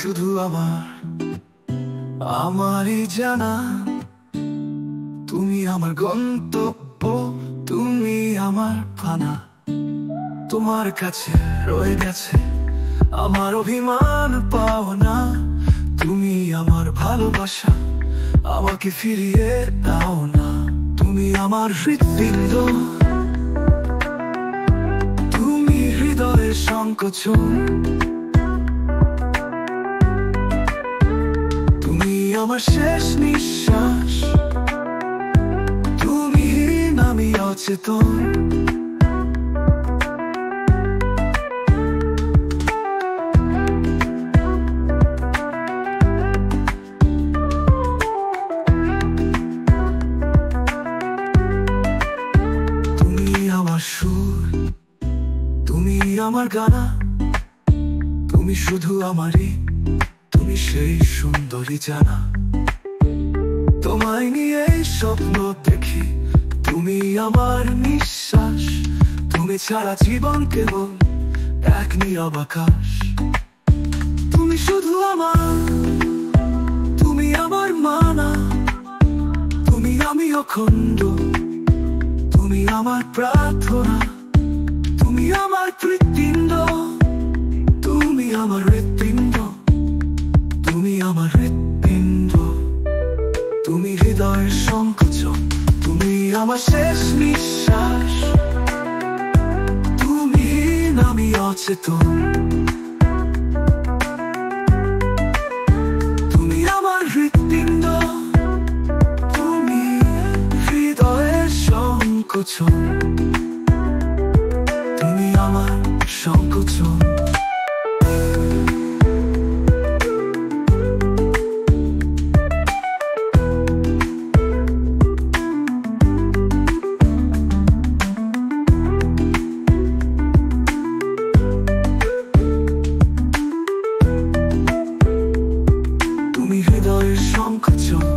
শুধু আমারই জানা। তুমি আমার গন্তব্য, তুমি আমার পানা। তোমার কাছে রয়ে গেছে আমার অভিমান পাওনা। তুমি আমার ভালোবাসা, আমাকে ফিরিয়ে দাও না। তুমি আমার হৃৎপিণ্ড, তুমি হৃদয়ের সংকোচন। তুমি আমার শেষ নিঃশ্বাস, তুমি আমি অচেতন। সুর, তুমি আমার গানা, তুমি শুধু আমারই, তুমি সেই সুন্দরী জানা। তোমায় নিয়ে স্বপ্ন দেখি, তুমি আমার নিঃশ্বাস। তুমি ছাড়া জীবন কেবল এক নীরব আকাশ। তুমি শুধু তুমি আমার মানা। তুমি আমি অখণ্ড, তুমি আমার প্রার্থনা। তুমি আমার হৃৎপিণ্ড, তুমি আমার হৃৎপিণ্ড, তুমি আমার হৃৎপিণ্ড। তুমি হৃদয়ের সংকোচন, তুমি আমার শেষ নিঃশ্বাস। তুমি আমি অচেতন। তুমি আমার হৃৎপিণ্ড, তুমি হৃদয়ের সংকোচন, তুমি আমার সংকোচন। তুমি হৃদয়ের সংকোচন।